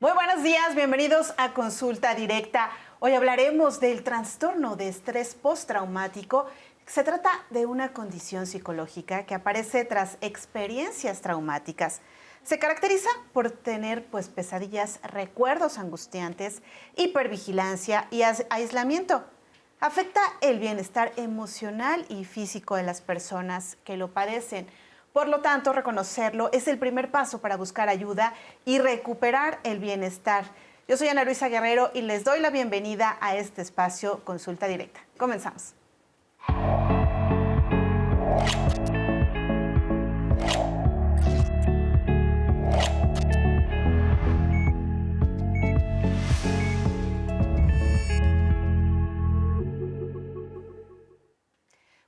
Muy buenos días, bienvenidos a Consulta Directa. Hoy hablaremos del trastorno de estrés postraumático. Se trata de una condición psicológica que aparece tras experiencias traumáticas. Se caracteriza por tener pesadillas, recuerdos angustiantes, hipervigilancia y aislamiento. Afecta el bienestar emocional y físico de las personas que lo padecen. Por lo tanto, reconocerlo es el primer paso para buscar ayuda y recuperar el bienestar. Yo soy Ana Luisa Guerrero y les doy la bienvenida a este espacio Consulta Directa. Comenzamos.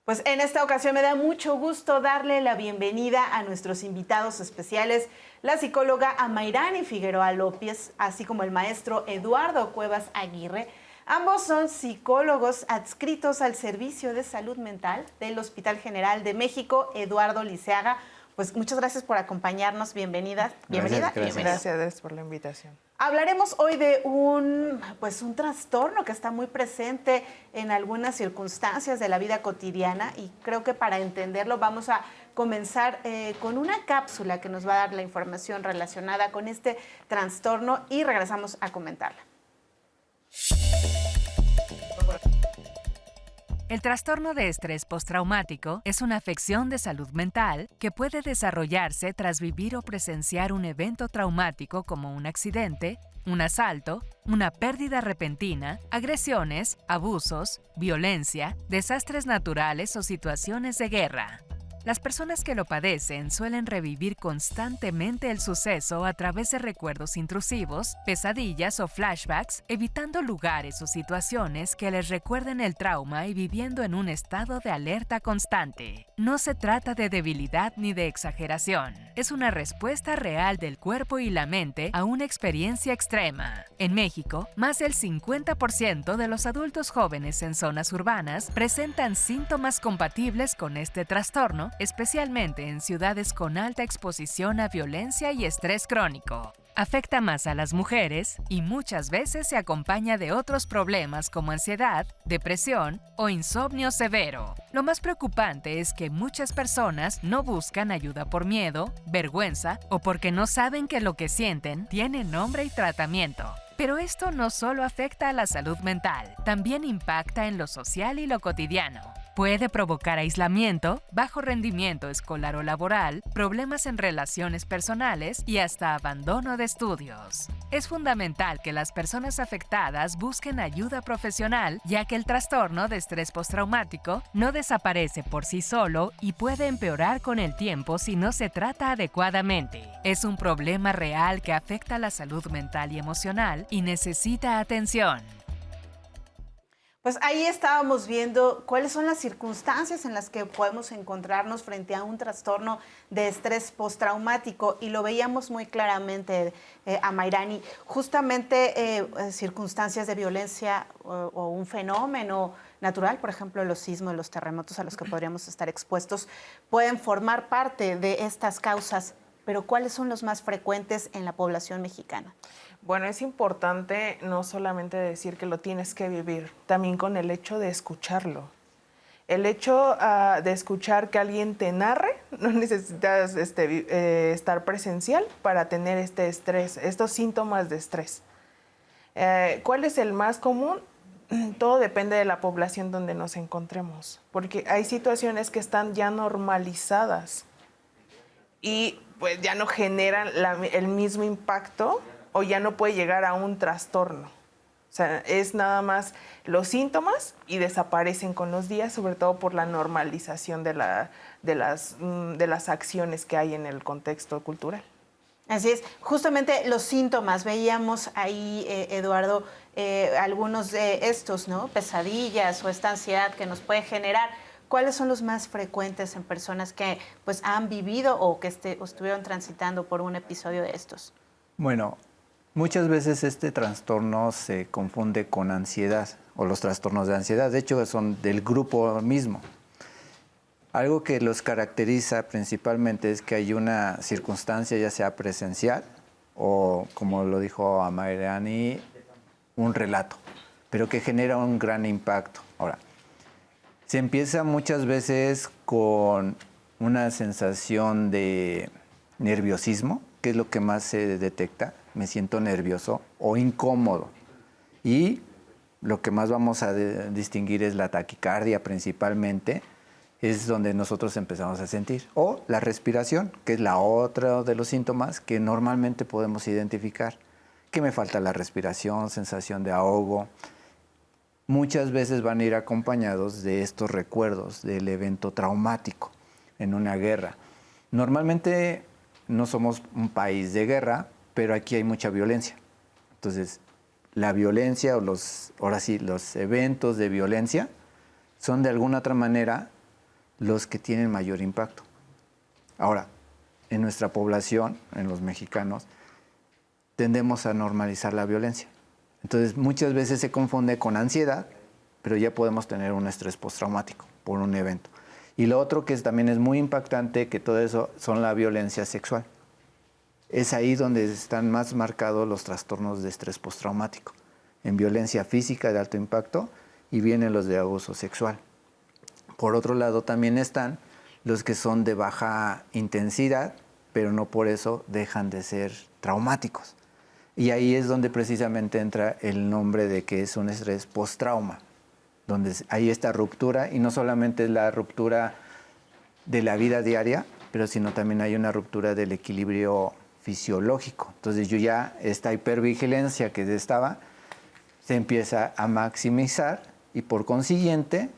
Pues en esta ocasión me da mucho gusto darle la bienvenida a nuestros invitados especiales, la psicóloga Amairani Figueroa López, así como el maestro Eduardo Cuevas Aguirre. Ambos son psicólogos adscritos al Servicio de Salud Mental del Hospital General de México, Eduardo Liceaga. Pues muchas gracias por acompañarnos. Bienvenida. Gracias por la invitación. Hablaremos hoy de un trastorno que está muy presente en algunas circunstancias de la vida cotidiana y creo que para entenderlo vamos a comenzar con una cápsula que nos va a dar la información relacionada con este trastorno y regresamos a comentarla. El trastorno de estrés postraumático es una afección de salud mental que puede desarrollarse tras vivir o presenciar un evento traumático como un accidente, un asalto, una pérdida repentina, agresiones, abusos, violencia, desastres naturales o situaciones de guerra. Las personas que lo padecen suelen revivir constantemente el suceso a través de recuerdos intrusivos, pesadillas o flashbacks, evitando lugares o situaciones que les recuerden el trauma y viviendo en un estado de alerta constante. No se trata de debilidad ni de exageración. Es una respuesta real del cuerpo y la mente a una experiencia extrema. En México, más del 50% de los adultos jóvenes en zonas urbanas presentan síntomas compatibles con este trastorno, especialmente en ciudades con alta exposición a violencia y estrés crónico. Afecta más a las mujeres y muchas veces se acompaña de otros problemas como ansiedad, depresión o insomnio severo. Lo más preocupante es que muchas personas no buscan ayuda por miedo, vergüenza o porque no saben que lo que sienten tiene nombre y tratamiento. Pero esto no solo afecta a la salud mental, también impacta en lo social y lo cotidiano. Puede provocar aislamiento, bajo rendimiento escolar o laboral, problemas en relaciones personales y hasta abandono de estudios. Es fundamental que las personas afectadas busquen ayuda profesional, ya que el trastorno de estrés postraumático no desaparece por sí solo y puede empeorar con el tiempo si no se trata adecuadamente. Es un problema real que afecta la salud mental y emocional y necesita atención. Pues ahí estábamos viendo cuáles son las circunstancias en las que podemos encontrarnos frente a un trastorno de estrés postraumático y lo veíamos muy claramente, Amairani, justamente circunstancias de violencia o un fenómeno natural, por ejemplo, los sismos, los terremotos a los que podríamos estar expuestos, pueden formar parte de estas causas, pero ¿cuáles son los más frecuentes en la población mexicana? Bueno, es importante no solamente decir que lo tienes que vivir, también con el hecho de escucharlo. El hecho de escuchar que alguien te narre, no necesitas estar presencial para tener este estrés, estos síntomas de estrés. ¿Cuál es el más común? Todo depende de la población donde nos encontremos, porque hay situaciones que están ya normalizadas y pues ya no generan el mismo impacto o ya no puede llegar a un trastorno. O sea, es nada más los síntomas y desaparecen con los días, sobre todo por la normalización de las acciones que hay en el contexto cultural. Así es, justamente los síntomas, veíamos ahí, Eduardo, algunos de estos, ¿no? Pesadillas o esta ansiedad que nos puede generar. ¿Cuáles son los más frecuentes en personas que han vivido o que estuvieron transitando por un episodio de estos? Bueno, muchas veces este trastorno se confunde con ansiedad o los trastornos de ansiedad. De hecho, son del grupo mismo. Algo que los caracteriza principalmente es que hay una circunstancia, ya sea presencial o como lo dijo Amairani, un relato, pero que genera un gran impacto. Ahora, se empieza muchas veces con una sensación de nerviosismo, que es lo que más se detecta. Me siento nervioso o incómodo. Y lo que más vamos a distinguir es la taquicardia principalmente, es donde nosotros empezamos a sentir. O la respiración, que es la otra de los síntomas que normalmente podemos identificar. Que me falta la respiración, sensación de ahogo. Muchas veces van a ir acompañados de estos recuerdos del evento traumático en una guerra. Normalmente no somos un país de guerra, pero aquí hay mucha violencia. Entonces, la violencia o ahora sí, los eventos de violencia son de alguna otra manera los que tienen mayor impacto. Ahora, en nuestra población, en los mexicanos, tendemos a normalizar la violencia. Entonces, muchas veces se confunde con ansiedad, pero ya podemos tener un estrés postraumático por un evento. Y lo otro que también es muy impactante, que todo eso son la violencia sexual. Es ahí donde están más marcados los trastornos de estrés postraumático, en violencia física de alto impacto y vienen los de abuso sexual. Por otro lado, también están los que son de baja intensidad, pero no por eso dejan de ser traumáticos. Y ahí es donde precisamente entra el nombre de que es un estrés postrauma, donde hay esta ruptura, y no solamente es la ruptura de la vida diaria, pero sino también hay una ruptura del equilibrio fisiológico. Entonces yo ya, esta hipervigilancia que estaba, se empieza a maximizar y por consiguiente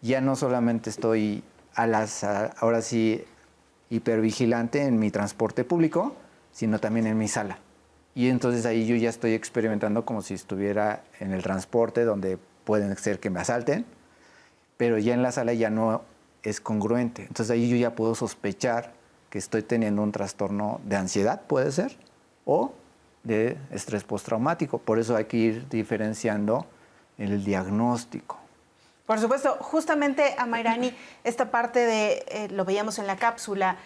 ya no solamente estoy ahora sí hipervigilante en mi transporte público, sino también en mi sala. Y entonces ahí yo ya estoy experimentando como si estuviera en el transporte donde pueden ser que me asalten, pero ya en la sala ya no es congruente. Entonces ahí yo ya puedo sospechar que estoy teniendo un trastorno de ansiedad, puede ser, o de estrés postraumático. Por eso hay que ir diferenciando el diagnóstico. Por supuesto, justamente, Amairani, esta parte de, lo veíamos en la cápsula,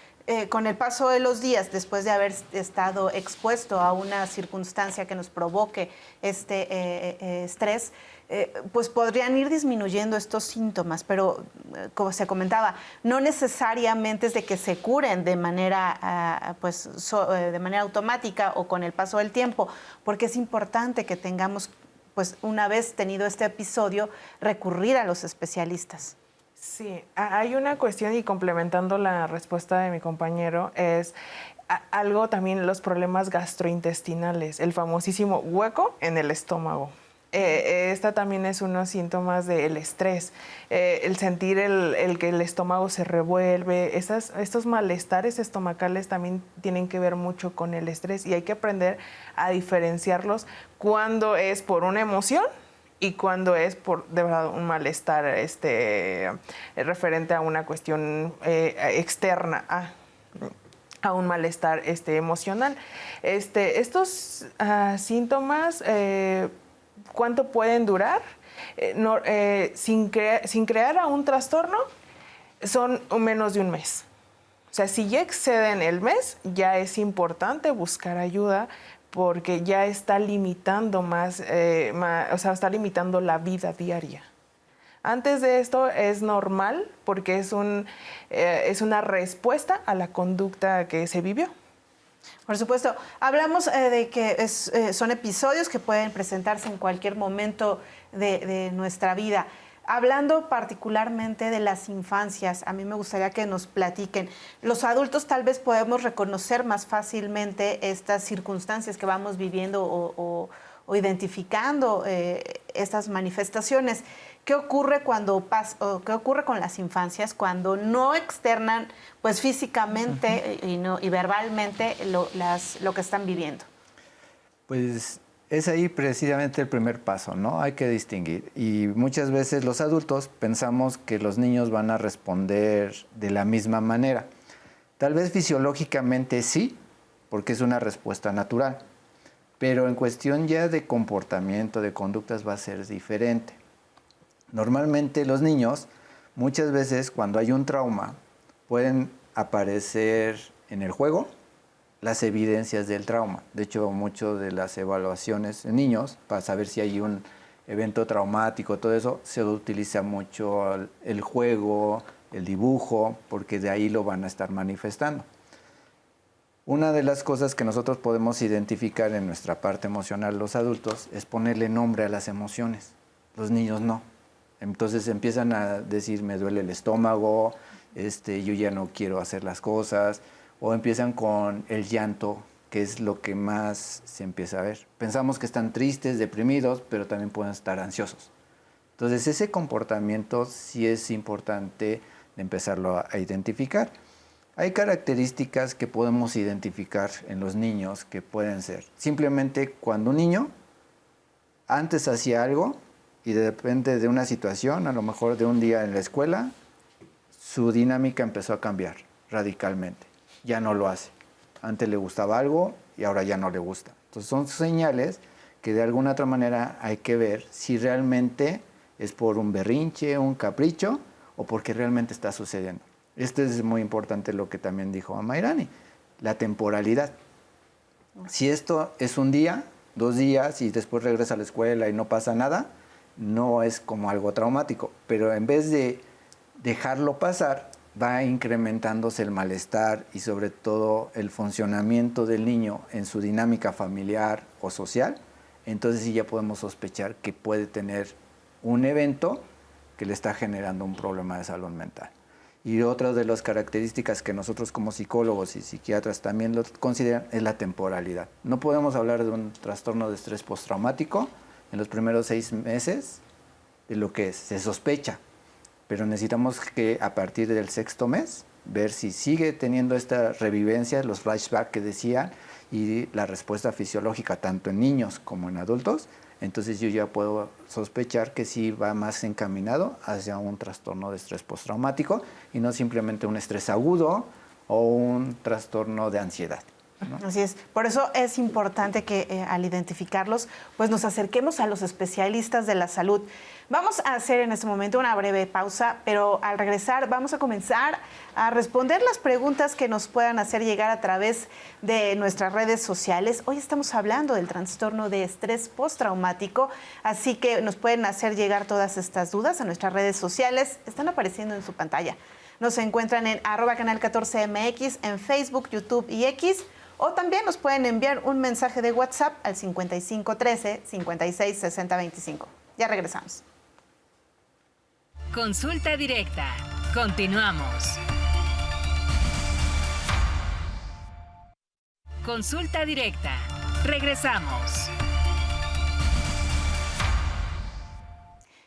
con el paso de los días, después de haber estado expuesto a una circunstancia que nos provoque este estrés, pues podrían ir disminuyendo estos síntomas, pero como se comentaba, no necesariamente es de que se curen de manera, de manera automática o con el paso del tiempo, porque es importante que tengamos, pues una vez tenido este episodio, recurrir a los especialistas. Sí, hay una cuestión, y complementando la respuesta de mi compañero, es algo también, los problemas gastrointestinales, el famosísimo hueco en el estómago. Esta también es unos síntomas del estrés, el sentir el que el estómago se revuelve, estos malestares estomacales también tienen que ver mucho con el estrés, y hay que aprender a diferenciarlos cuando es por una emoción y cuando es por de verdad un malestar referente a una cuestión externa a un malestar emocional. Estos síntomas, ¿cuánto pueden durar? Sin crear a un trastorno, son menos de un mes. O sea, si ya exceden el mes, ya es importante buscar ayuda, porque ya está limitando está limitando la vida diaria. Antes de esto es normal, porque es una respuesta a la conducta que se vivió. Por supuesto. Hablamos de que son episodios que pueden presentarse en cualquier momento de nuestra vida. Hablando particularmente de las infancias, a mí me gustaría que nos platiquen. Los adultos tal vez podemos reconocer más fácilmente estas circunstancias que vamos viviendo o identificando estas manifestaciones. ¿Qué ocurre qué ocurre con las infancias cuando no externan, pues físicamente y verbalmente lo que están viviendo? Pues es ahí precisamente el primer paso, ¿no? Hay que distinguir. Y muchas veces los adultos pensamos que los niños van a responder de la misma manera. Tal vez fisiológicamente sí, porque es una respuesta natural. Pero en cuestión ya de comportamiento, de conductas, va a ser diferente. Normalmente los niños, muchas veces cuando hay un trauma, pueden aparecer en el juego, las evidencias del trauma. De hecho, muchas de las evaluaciones en niños, para saber si hay un evento traumático, todo eso, se utiliza mucho el juego, el dibujo, porque de ahí lo van a estar manifestando. Una de las cosas que nosotros podemos identificar en nuestra parte emocional los adultos es ponerle nombre a las emociones. Los niños no. Entonces empiezan a decir, me duele el estómago, yo ya no quiero hacer las cosas, o empiezan con el llanto, que es lo que más se empieza a ver. Pensamos que están tristes, deprimidos, pero también pueden estar ansiosos. Entonces ese comportamiento sí es importante de empezarlo a identificar. Hay características que podemos identificar en los niños que pueden ser simplemente cuando un niño antes hacía algo y depende de una situación, a lo mejor de un día en la escuela, su dinámica empezó a cambiar radicalmente. Ya no lo hace. Antes le gustaba algo y ahora ya no le gusta. Entonces son señales que de alguna otra manera hay que ver si realmente es por un berrinche, un capricho o porque realmente está sucediendo. Esto es muy importante lo que también dijo Amairani, la temporalidad. Si esto es un día, 2 días y después regresa a la escuela y no pasa nada, no es como algo traumático. Pero en vez de dejarlo pasar, va incrementándose el malestar y sobre todo el funcionamiento del niño en su dinámica familiar o social. Entonces sí ya podemos sospechar que puede tener un evento que le está generando un problema de salud mental. Y otra de las características que nosotros como psicólogos y psiquiatras también lo consideran es la temporalidad. No podemos hablar de un trastorno de estrés postraumático en los primeros 6 meses de lo que es, se sospecha, pero necesitamos que a partir del 6º mes ver si sigue teniendo esta revivencia, los flashbacks que decían y la respuesta fisiológica tanto en niños como en adultos. Entonces yo ya puedo sospechar que sí va más encaminado hacia un trastorno de estrés postraumático y no simplemente un estrés agudo o un trastorno de ansiedad, ¿no? Así es. Por eso es importante que al identificarlos, pues nos acerquemos a los especialistas de la salud. Vamos a hacer en este momento una breve pausa, pero al regresar vamos a comenzar a responder las preguntas que nos puedan hacer llegar a través de nuestras redes sociales. Hoy estamos hablando del trastorno de estrés postraumático, así que nos pueden hacer llegar todas estas dudas a nuestras redes sociales. Están apareciendo en su pantalla. Nos encuentran en @canal14mx, en Facebook, YouTube y X. O también nos pueden enviar un mensaje de WhatsApp al 5513 56 60 25. Ya regresamos. Consulta directa. Continuamos. Consulta directa. Regresamos.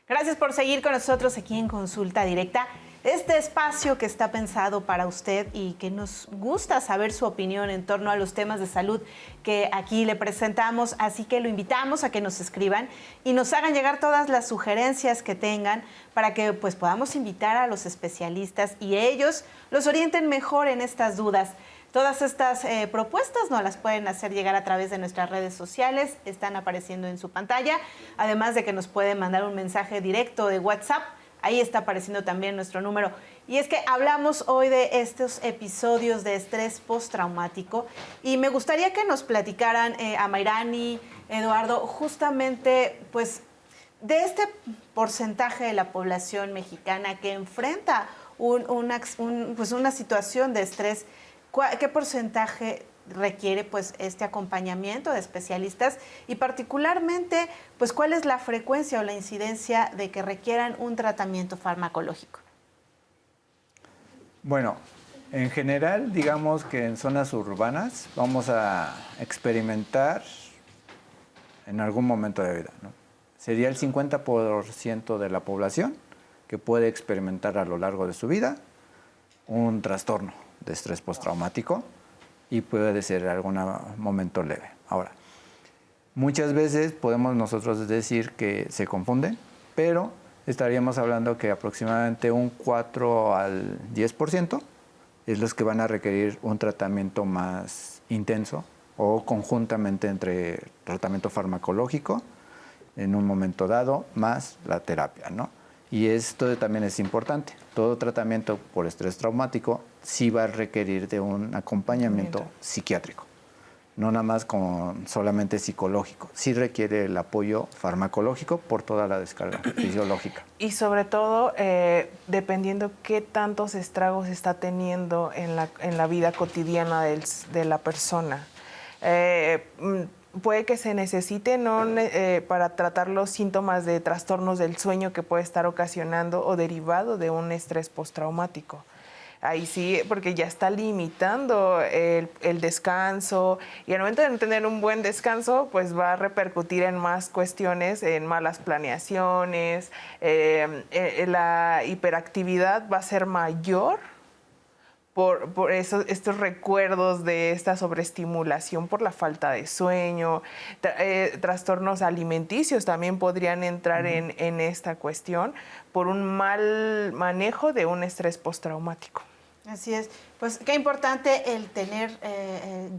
Gracias por seguir con nosotros aquí en Consulta Directa. Este espacio que está pensado para usted y que nos gusta saber su opinión en torno a los temas de salud que aquí le presentamos, así que lo invitamos a que nos escriban y nos hagan llegar todas las sugerencias que tengan para que pues podamos invitar a los especialistas y ellos los orienten mejor en estas dudas. Todas estas propuestas nos las pueden hacer llegar a través de nuestras redes sociales, están apareciendo en su pantalla, además de que nos pueden mandar un mensaje directo de WhatsApp. Ahí está apareciendo también nuestro número. Y es que hablamos hoy de estos episodios de estrés postraumático y me gustaría que nos platicaran, Amairani, Eduardo, justamente pues de este porcentaje de la población mexicana que enfrenta una situación de estrés. ¿Qué porcentaje requiere pues este acompañamiento de especialistas y particularmente pues cuál es la frecuencia o la incidencia de que requieran un tratamiento farmacológico? Bueno, en general, digamos que en zonas urbanas vamos a experimentar en algún momento de la vida, ¿no? Sería el 50% de la población que puede experimentar a lo largo de su vida un trastorno de estrés postraumático y puede ser en algún momento leve. Ahora, muchas veces podemos nosotros decir que se confunden, pero estaríamos hablando que aproximadamente un 4 al 10% es los que van a requerir un tratamiento más intenso o conjuntamente entre tratamiento farmacológico en un momento dado más la terapia, ¿no? Y esto también es importante. Todo tratamiento por estrés traumático sí va a requerir de un acompañamiento psiquiátrico, no nada más con solamente psicológico. Sí requiere el apoyo farmacológico por toda la descarga fisiológica. Y sobre todo, dependiendo qué tantos estragos está teniendo en la vida cotidiana de la persona. Puede que se necesite para tratar los síntomas de trastornos del sueño que puede estar ocasionando o derivado de un estrés postraumático. Ahí sí, porque ya está limitando el descanso, y al momento de no tener un buen descanso, pues va a repercutir en más cuestiones, en malas planeaciones, la hiperactividad va a ser mayor por estos recuerdos de esta sobreestimulación por la falta de sueño. Trastornos alimenticios también podrían entrar en esta cuestión por un mal manejo de un estrés postraumático. Así es. Pues qué importante el tener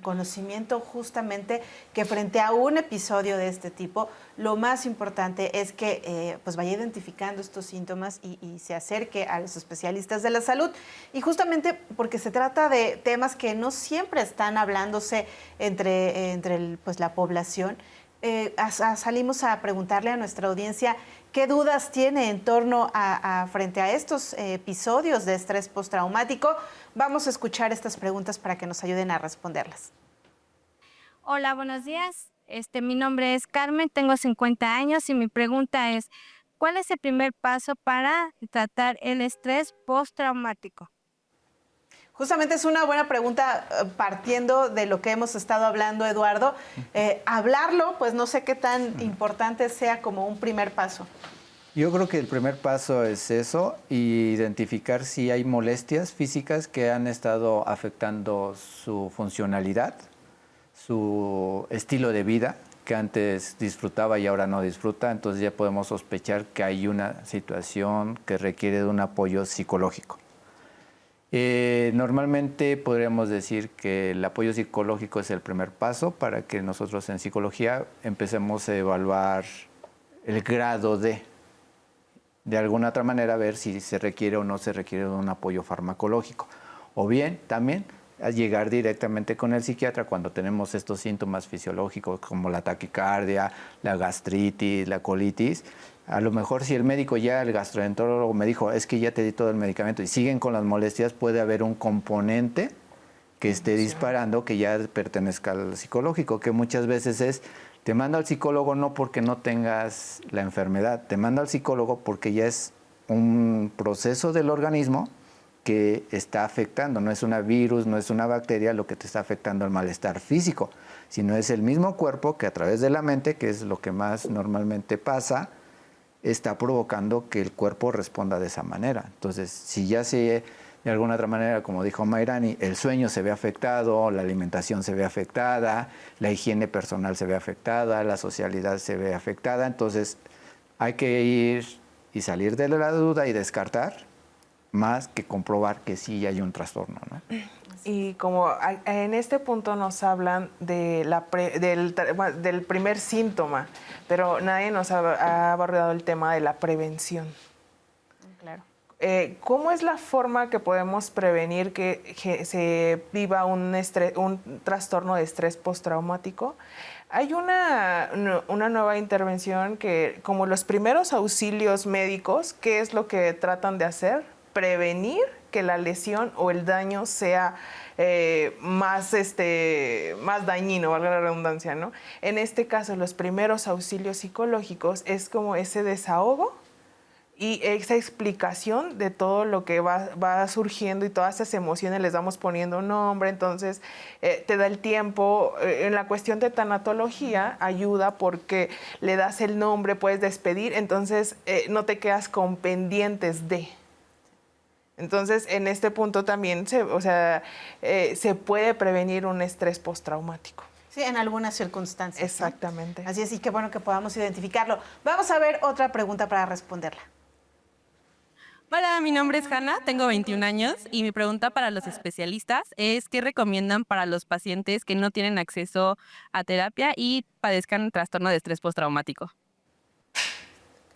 conocimiento justamente que frente a un episodio de este tipo, lo más importante es que pues vaya identificando estos síntomas y se acerque a los especialistas de la salud. Y justamente porque se trata de temas que no siempre están hablándose entre pues, la población, salimos a preguntarle a nuestra audiencia qué dudas tiene en torno frente a estos episodios de estrés postraumático. Vamos a escuchar estas preguntas para que nos ayuden a responderlas. Hola, buenos días. Mi nombre es Carmen, tengo 50 años y mi pregunta es, ¿cuál es el primer paso para tratar el estrés postraumático? Justamente es una buena pregunta partiendo de lo que hemos estado hablando, Eduardo. Hablarlo, pues no sé qué tan importante sea como un primer paso. Yo creo que el primer paso es eso, y identificar si hay molestias físicas que han estado afectando su funcionalidad, su estilo de vida, que antes disfrutaba y ahora no disfruta. Entonces ya podemos sospechar que hay una situación que requiere de un apoyo psicológico. Normalmente podríamos decir que el apoyo psicológico es el primer paso para que nosotros en psicología empecemos a evaluar el grado de alguna otra manera, ver si se requiere o no se requiere de un apoyo farmacológico. O bien también a llegar directamente con el psiquiatra cuando tenemos estos síntomas fisiológicos como la taquicardia, la gastritis, la colitis. A lo mejor si el médico ya, el gastroenterólogo me dijo, es que ya te di todo el medicamento y siguen con las molestias, puede haber un componente que esté disparando que ya pertenezca al psicológico, que muchas veces es, te mando al psicólogo no porque no tengas la enfermedad, te mando al psicólogo porque ya es un proceso del organismo que está afectando, no es un virus, no es una bacteria lo que te está afectando el malestar físico, sino es el mismo cuerpo que a través de la mente, que es lo que más normalmente pasa, está provocando que el cuerpo responda de esa manera. Entonces, si ya de alguna otra manera, como dijo Mayrani, el sueño se ve afectado, la alimentación se ve afectada, la higiene personal se ve afectada, la socialidad se ve afectada, entonces hay que ir y salir de la duda y descartar más que comprobar que sí hay un trastorno, ¿no? Y como en este punto nos hablan de del primer síntoma, pero nadie nos ha abordado el tema de la prevención. Claro. ¿Cómo es la forma que podemos prevenir que se viva un trastorno de estrés postraumático? Hay una nueva intervención que, como los primeros auxilios médicos, ¿qué es lo que tratan de hacer? Prevenir que la lesión o el daño sea más dañino, valga la redundancia, ¿no? En este caso, los primeros auxilios psicológicos es como ese desahogo y esa explicación de todo lo que va surgiendo y todas esas emociones les vamos poniendo nombre. Entonces, te da el tiempo. En la cuestión de tanatología ayuda porque le das el nombre, puedes despedir, entonces no te quedas con pendientes de. Entonces, en este punto también se puede prevenir un estrés postraumático. Sí, en algunas circunstancias. Exactamente. ¿No? Así es, y qué bueno que podamos identificarlo. Vamos a ver otra pregunta para responderla. Hola, mi nombre es Hanna, tengo 21 años y mi pregunta para los especialistas es ¿qué recomiendan para los pacientes que no tienen acceso a terapia y padezcan trastorno de estrés postraumático?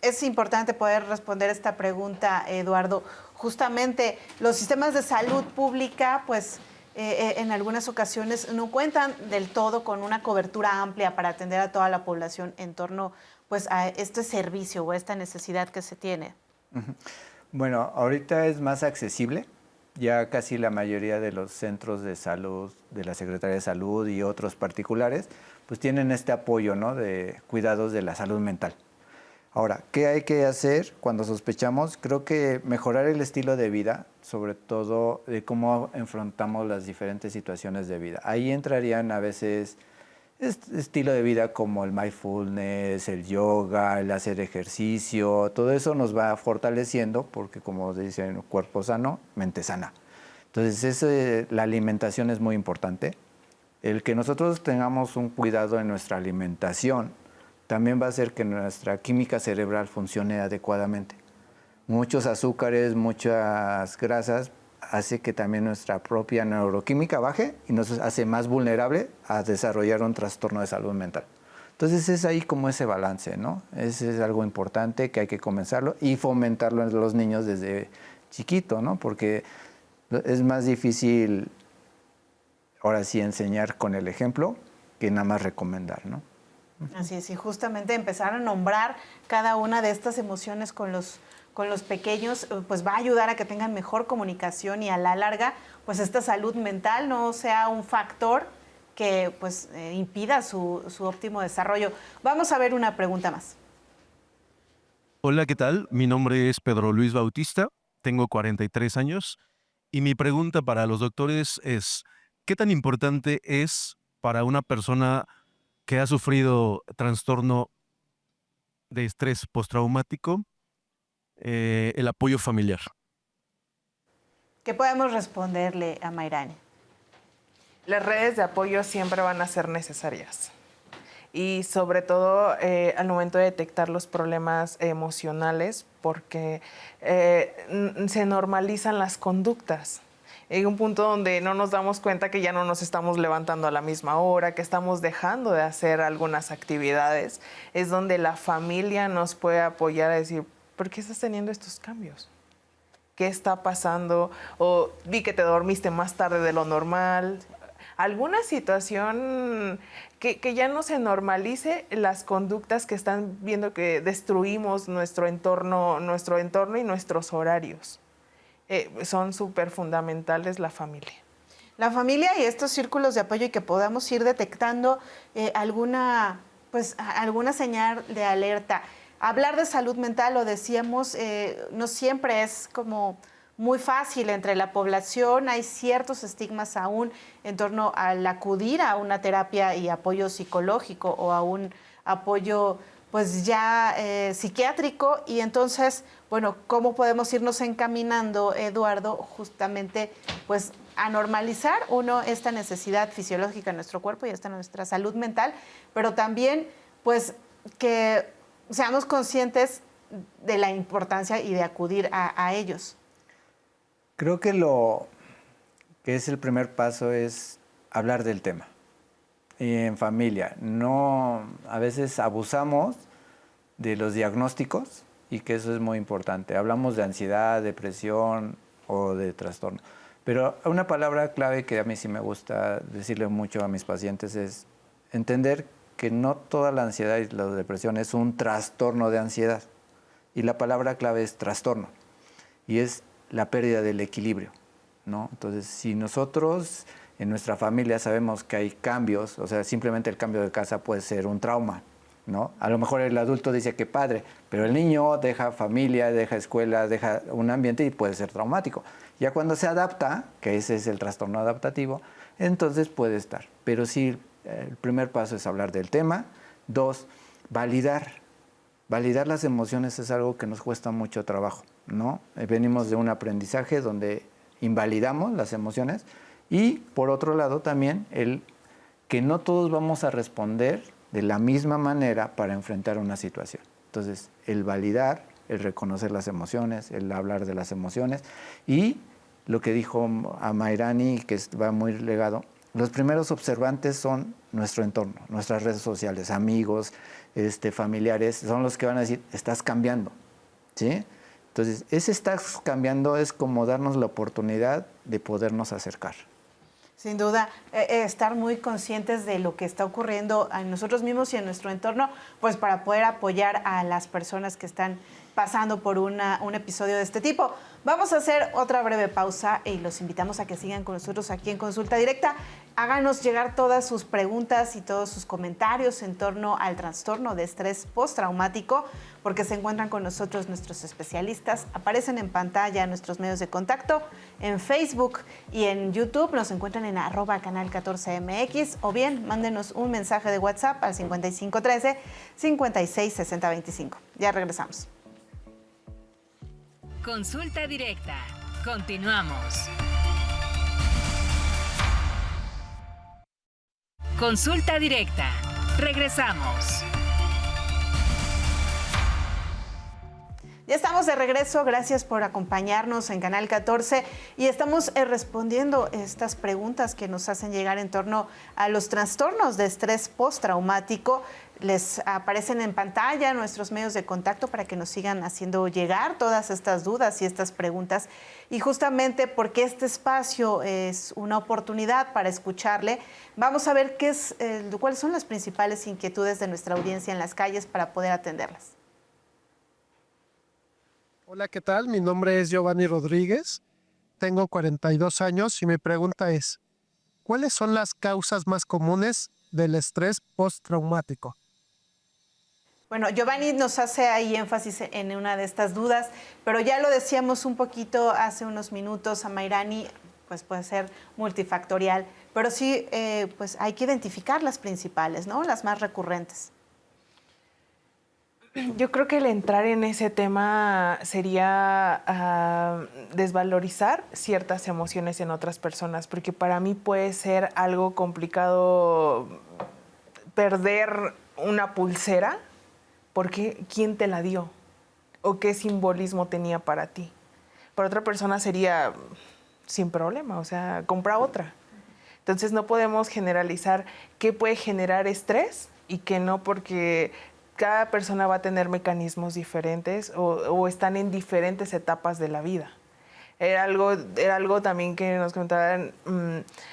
es importante poder responder esta pregunta, Eduardo. Justamente los sistemas de salud pública, pues en algunas ocasiones no cuentan del todo con una cobertura amplia para atender a toda la población en torno pues, a este servicio o esta necesidad que se tiene. Bueno, ahorita es más accesible. Ya casi la mayoría de los centros de salud, de la Secretaría de Salud y otros particulares, pues tienen este apoyo, ¿no?, de cuidados de la salud mental. Ahora, ¿qué hay que hacer cuando sospechamos? Creo que mejorar el estilo de vida, sobre todo de cómo enfrentamos las diferentes situaciones de vida. Ahí entrarían a veces estilo de vida como el mindfulness, el yoga, el hacer ejercicio, todo eso nos va fortaleciendo porque, como dicen, cuerpo sano, mente sana. Entonces, la alimentación es muy importante. El que nosotros tengamos un cuidado en nuestra alimentación también va a hacer que nuestra química cerebral funcione adecuadamente. Muchos azúcares, muchas grasas, hace que también nuestra propia neuroquímica baje y nos hace más vulnerable a desarrollar un trastorno de salud mental. Entonces es ahí como ese balance, ¿no? Ese es algo importante que hay que comenzarlo y fomentarlo en los niños desde chiquito, ¿no? Porque es más difícil, ahora sí, enseñar con el ejemplo que nada más recomendar, ¿no? Así es, y justamente empezar a nombrar cada una de estas emociones con los pequeños, pues va a ayudar a que tengan mejor comunicación y a la larga, pues esta salud mental no sea un factor que pues impida su óptimo desarrollo. Vamos a ver una pregunta más. Hola, ¿qué tal? Mi nombre es Pedro Luis Bautista, tengo 43 años y mi pregunta para los doctores es, ¿qué tan importante es para una persona que ha sufrido trastorno de estrés postraumático el apoyo familiar? ¿Qué podemos responderle a Mayrani? Las redes de apoyo siempre van a ser necesarias. Y sobre todo al momento de detectar los problemas emocionales, porque se normalizan las conductas. Hay un punto donde no nos damos cuenta que ya no nos estamos levantando a la misma hora, que estamos dejando de hacer algunas actividades. Es donde la familia nos puede apoyar a decir, ¿por qué estás teniendo estos cambios? ¿Qué está pasando? O vi que te dormiste más tarde de lo normal. Alguna situación que ya no se normalice las conductas que están viendo que destruimos nuestro entorno y nuestros horarios. Son súper fundamentales la familia. La familia y estos círculos de apoyo y que podamos ir detectando alguna señal de alerta. Hablar de salud mental, lo decíamos, no siempre es como muy fácil entre la población. Hay ciertos estigmas aún en torno al acudir a una terapia y apoyo psicológico o a un apoyo pues ya psiquiátrico. Y entonces, bueno, ¿cómo podemos irnos encaminando, Eduardo, justamente pues a normalizar, uno, esta necesidad fisiológica en nuestro cuerpo y esta nuestra salud mental, pero también pues que seamos conscientes de la importancia y de acudir a ellos? Creo que lo que es el primer paso es hablar del tema. Y en familia, a veces abusamos de los diagnósticos y que eso es muy importante. Hablamos de ansiedad, depresión o de trastorno. Pero una palabra clave que a mí sí me gusta decirle mucho a mis pacientes es entender que no toda la ansiedad y la depresión es un trastorno de ansiedad. Y la palabra clave es trastorno. Y es la pérdida del equilibrio, ¿no? Entonces, si nosotros en nuestra familia sabemos que hay cambios, o sea, simplemente el cambio de casa puede ser un trauma, ¿no? A lo mejor el adulto dice que padre, pero el niño deja familia, deja escuela, deja un ambiente y puede ser traumático. Ya cuando se adapta, que ese es el trastorno adaptativo, entonces puede estar. Pero sí, el primer paso es hablar del tema. 2, validar. Validar las emociones es algo que nos cuesta mucho trabajo, ¿no? Venimos de un aprendizaje donde invalidamos las emociones y, por otro lado, también el que no todos vamos a responder de la misma manera para enfrentar una situación. Entonces, el validar, el reconocer las emociones, el hablar de las emociones y lo que dijo a Mayrani, que va muy legado, los primeros observantes son nuestro entorno, nuestras redes sociales, amigos, familiares, son los que van a decir, estás cambiando, ¿sí? Entonces, ese estás cambiando es como darnos la oportunidad de podernos acercar. Sin duda, estar muy conscientes de lo que está ocurriendo en nosotros mismos y en nuestro entorno, pues para poder apoyar a las personas que están pasando por un episodio de este tipo. Vamos a hacer otra breve pausa y los invitamos a que sigan con nosotros aquí en Consulta Directa. Háganos llegar todas sus preguntas y todos sus comentarios en torno al trastorno de estrés postraumático, porque se encuentran con nosotros nuestros especialistas. Aparecen en pantalla nuestros medios de contacto en Facebook y en YouTube. Nos encuentran en @canal14mx o bien mándenos un mensaje de WhatsApp al 5513-566025. Ya regresamos. Consulta directa. Continuamos. Consulta directa. Regresamos. Ya estamos de regreso, gracias por acompañarnos en Canal 14 y estamos respondiendo estas preguntas que nos hacen llegar en torno a los trastornos de estrés postraumático. Les aparecen en pantalla nuestros medios de contacto para que nos sigan haciendo llegar todas estas dudas y estas preguntas. Y justamente porque este espacio es una oportunidad para escucharle, vamos a ver cuáles son las principales inquietudes de nuestra audiencia en las calles para poder atenderlas. Hola, ¿qué tal? Mi nombre es Giovanni Rodríguez, tengo 42 años y mi pregunta es, ¿cuáles son las causas más comunes del estrés postraumático? Bueno, Giovanni nos hace ahí énfasis en una de estas dudas, pero ya lo decíamos un poquito hace unos minutos, a Mayrani, pues puede ser multifactorial, pero sí, pues hay que identificar las principales, ¿no? Las más recurrentes. Yo creo que el entrar en ese tema sería desvalorizar ciertas emociones en otras personas, porque para mí puede ser algo complicado perder una pulsera, porque ¿quién te la dio? ¿O qué simbolismo tenía para ti? Para otra persona sería sin problema, o sea, compra otra. Entonces no podemos generalizar qué puede generar estrés y qué no, porque cada persona va a tener mecanismos diferentes o están en diferentes etapas de la vida. Era algo también que nos comentaban,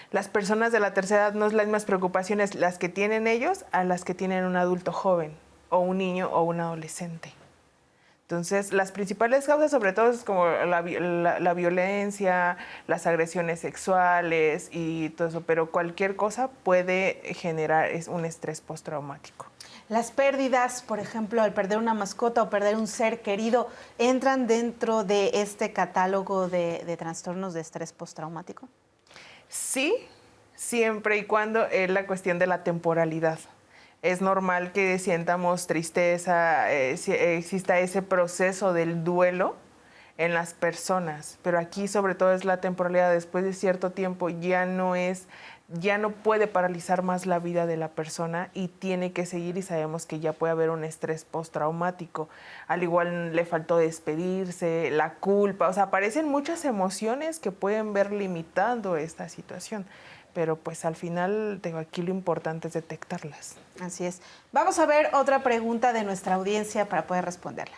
las personas de la tercera edad no es las mismas preocupaciones las que tienen ellos a las que tienen un adulto joven o un niño o un adolescente. Entonces, las principales causas sobre todo es como la violencia, las agresiones sexuales y todo eso, pero cualquier cosa puede generar un estrés postraumático. Las pérdidas, por ejemplo, al perder una mascota o perder un ser querido, ¿entran dentro de este catálogo de trastornos de estrés postraumático? Sí, siempre y cuando es la cuestión de la temporalidad. Es normal que sientamos tristeza, exista ese proceso del duelo en las personas, pero aquí sobre todo es la temporalidad. Después de cierto tiempo ya no puede paralizar más la vida de la persona y tiene que seguir, y sabemos que ya puede haber un estrés postraumático. Al igual le faltó despedirse, la culpa, o sea, aparecen muchas emociones que pueden ver limitando esta situación. Pero pues al final, aquí lo importante es detectarlas. Así es. Vamos a ver otra pregunta de nuestra audiencia para poder responderla.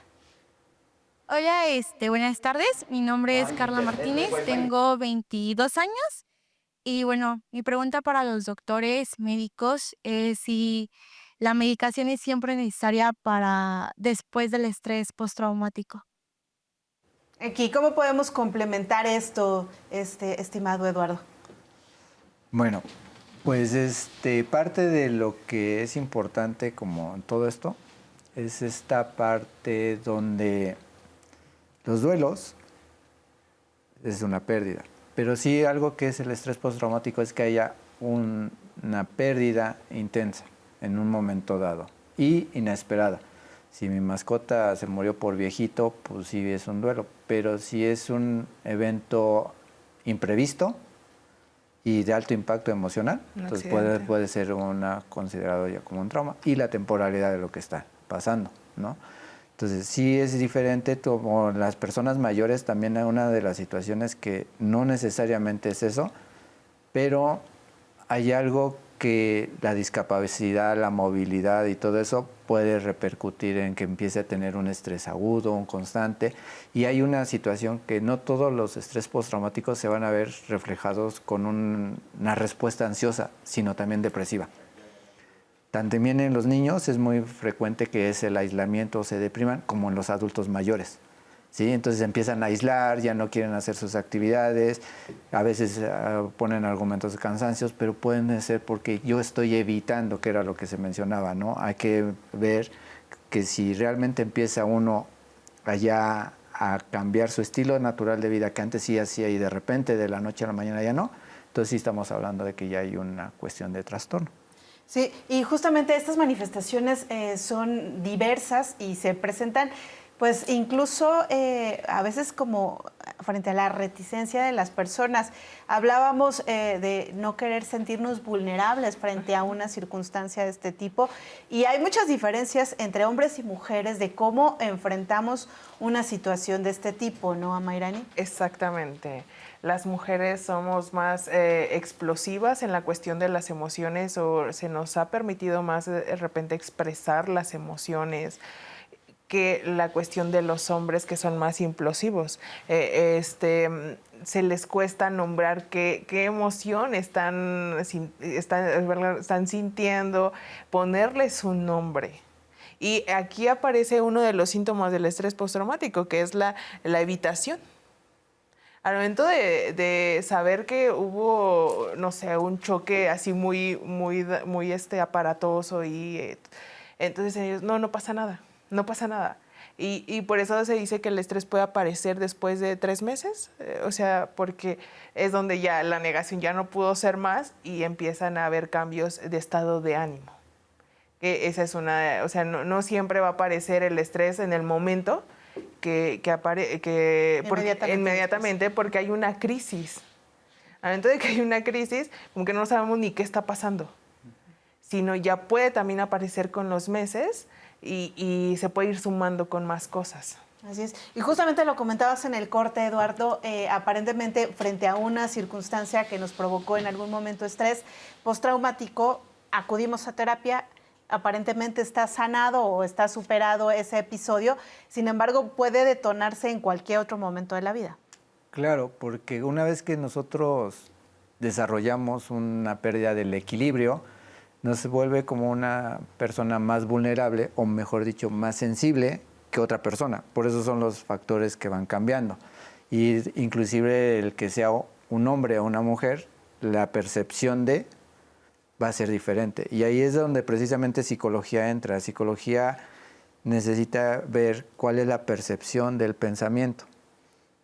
Hola, buenas tardes. Mi nombre es Carla Martínez, tengo 22 años. Y bueno, mi pregunta para los doctores médicos es si la medicación es siempre necesaria para después del estrés postraumático. Aquí, ¿cómo podemos complementar esto, estimado Eduardo? Bueno, pues parte de lo que es importante como en todo esto es esta parte donde los duelos es una pérdida. Pero sí, algo que es el estrés postraumático es que haya una pérdida intensa en un momento dado y inesperada. Si mi mascota se murió por viejito, pues sí es un duelo. Pero si es un evento imprevisto y de alto impacto emocional, entonces puede ser considerado ya como un trauma, y la temporalidad de lo que está pasando, ¿no? Entonces, sí es diferente, como las personas mayores, también hay una de las situaciones que no necesariamente es eso, pero hay algo que la discapacidad, la movilidad y todo eso puede repercutir en que empiece a tener un estrés agudo, un constante. Y hay una situación que no todos los estrés postraumáticos se van a ver reflejados con una respuesta ansiosa, sino también depresiva. También en los niños es muy frecuente que es el aislamiento o se depriman, como en los adultos mayores. ¿Sí? Entonces empiezan a aislar, ya no quieren hacer sus actividades, a veces ponen argumentos de cansancios, pero pueden ser porque yo estoy evitando, que era lo que se mencionaba, ¿no? Hay que ver que si realmente empieza uno allá a cambiar su estilo natural de vida, que antes sí hacía y de repente de la noche a la mañana ya no, entonces sí estamos hablando de que ya hay una cuestión de trastorno. Sí, y justamente estas manifestaciones son diversas y se presentan pues incluso a veces como frente a la reticencia de las personas. Hablábamos de no querer sentirnos vulnerables frente a una circunstancia de este tipo y hay muchas diferencias entre hombres y mujeres de cómo enfrentamos una situación de este tipo, ¿no, Amairani? Exactamente. Las mujeres somos más explosivas en la cuestión de las emociones o se nos ha permitido más de repente expresar las emociones que la cuestión de los hombres que son más implosivos. Se les cuesta nombrar qué emoción están sintiendo, ponerles un nombre. Y aquí aparece uno de los síntomas del estrés postraumático, que es la evitación. Al momento de saber que hubo, no sé, un choque así muy aparatoso y entonces ellos, no pasa nada. No pasa nada. Y por eso se dice que el estrés puede aparecer después de 3 meses, porque es donde ya la negación ya no pudo ser más y empiezan a haber cambios de estado de ánimo. Esa es no siempre va a aparecer el estrés en el momento inmediatamente porque hay una crisis. Al momento de que hay una crisis, como que no sabemos ni qué está pasando, sino ya puede también aparecer con los meses. Y se puede ir sumando con más cosas. Así es. Y justamente lo comentabas en el corte, Eduardo, aparentemente frente a una circunstancia que nos provocó en algún momento estrés postraumático, acudimos a terapia, aparentemente está sanado o está superado ese episodio, sin embargo puede detonarse en cualquier otro momento de la vida. Claro, porque una vez que nosotros desarrollamos una pérdida del equilibrio, nos vuelve como una persona más vulnerable, o mejor dicho, más sensible que otra persona. Por eso son los factores que van cambiando. Y inclusive el que sea un hombre o una mujer, la percepción va a ser diferente. Y ahí es donde precisamente psicología entra. Psicología necesita ver cuál es la percepción del pensamiento.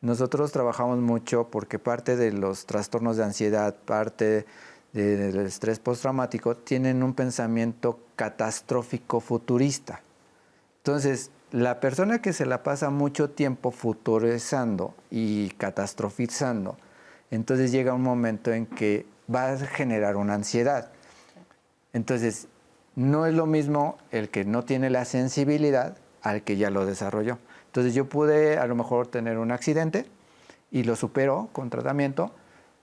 Nosotros trabajamos mucho porque parte de los trastornos de ansiedad, parte del estrés postraumático, tienen un pensamiento catastrófico futurista. Entonces, la persona que se la pasa mucho tiempo futurizando y catastrofizando, entonces llega un momento en que va a generar una ansiedad. Entonces, no es lo mismo el que no tiene la sensibilidad al que ya lo desarrolló. Entonces, yo pude a lo mejor tener un accidente y lo supero con tratamiento,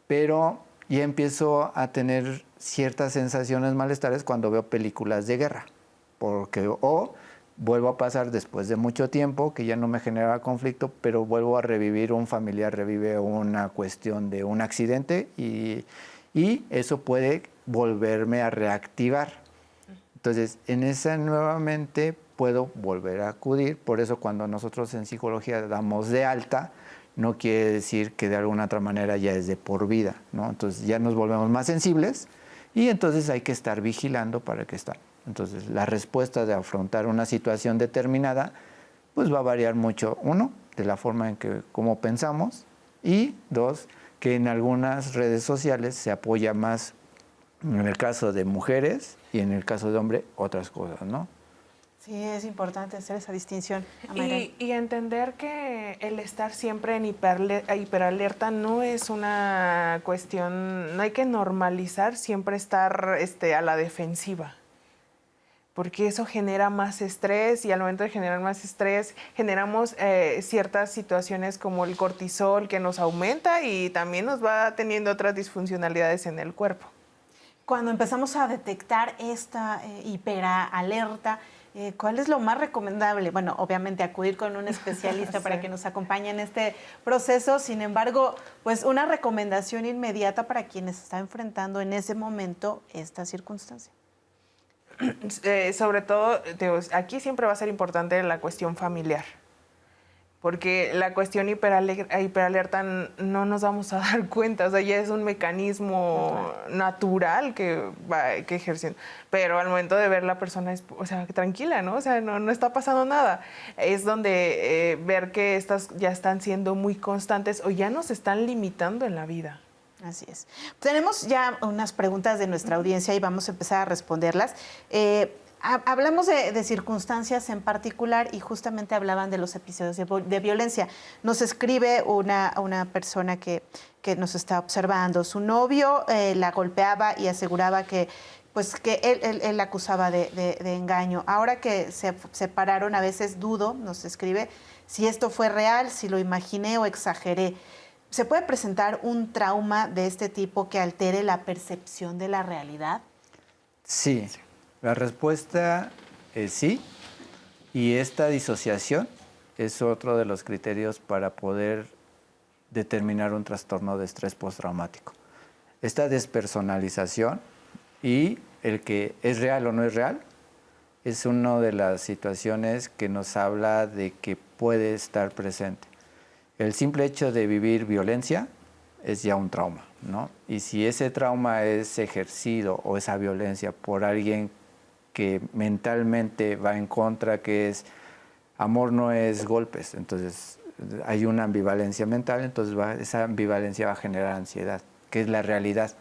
pero y empiezo a tener ciertas sensaciones malestares cuando veo películas de guerra, o vuelvo a pasar después de mucho tiempo que ya no me generaba conflicto, pero vuelvo a revivir, un familiar revive una cuestión de un accidente y eso puede volverme a reactivar. Entonces, en esa nuevamente puedo volver a acudir, por eso cuando nosotros en psicología damos de alta, no quiere decir que de alguna otra manera ya es de por vida, ¿no? Entonces ya nos volvemos más sensibles y entonces hay que estar vigilando para que estén. Entonces la respuesta de afrontar una situación determinada pues va a variar mucho, uno, de la forma en que cómo pensamos y dos, que en algunas redes sociales se apoya más, en el caso de mujeres y en el caso de hombre, otras cosas, ¿no? Sí, es importante hacer esa distinción. Y entender que el estar siempre en hiperalerta no es una cuestión, no hay que normalizar siempre estar a la defensiva, porque eso genera más estrés y al momento de generar más estrés generamos ciertas situaciones como el cortisol que nos aumenta y también nos va teniendo otras disfuncionalidades en el cuerpo. Cuando empezamos a detectar esta hiperalerta, ¿cuál es lo más recomendable? Bueno, obviamente acudir con un especialista para que nos acompañe en este proceso. Sin embargo, pues una recomendación inmediata para quienes están enfrentando en ese momento esta circunstancia. Sobre todo, aquí siempre va a ser importante la cuestión familiar. Porque la cuestión hiperalerta no nos vamos a dar cuenta, o sea, ya es un mecanismo natural que ejerciendo. Pero al momento de ver la persona, tranquila, ¿no? O sea, no está pasando nada. Es donde ver que estas ya están siendo muy constantes o ya nos están limitando en la vida. Así es. Tenemos ya unas preguntas de nuestra audiencia y vamos a empezar a responderlas. Hablamos de circunstancias en particular y justamente hablaban de los episodios de violencia. Nos escribe una persona que nos está observando. Su novio la golpeaba y aseguraba que él la acusaba de engaño. Ahora que se separaron, a veces dudo, nos escribe, si esto fue real, si lo imaginé o exageré. ¿Se puede presentar un trauma de este tipo que altere la percepción de la realidad? Sí. La respuesta es sí, y esta disociación es otro de los criterios para poder determinar un trastorno de estrés postraumático. Esta despersonalización y el que es real o no es real es una de las situaciones que nos habla de que puede estar presente. El simple hecho de vivir violencia es ya un trauma, ¿no? Y si ese trauma es ejercido o esa violencia por alguien que mentalmente va en contra, que es amor no es golpes, entonces hay una ambivalencia mental, entonces esa ambivalencia va a generar ansiedad, que es la realidad,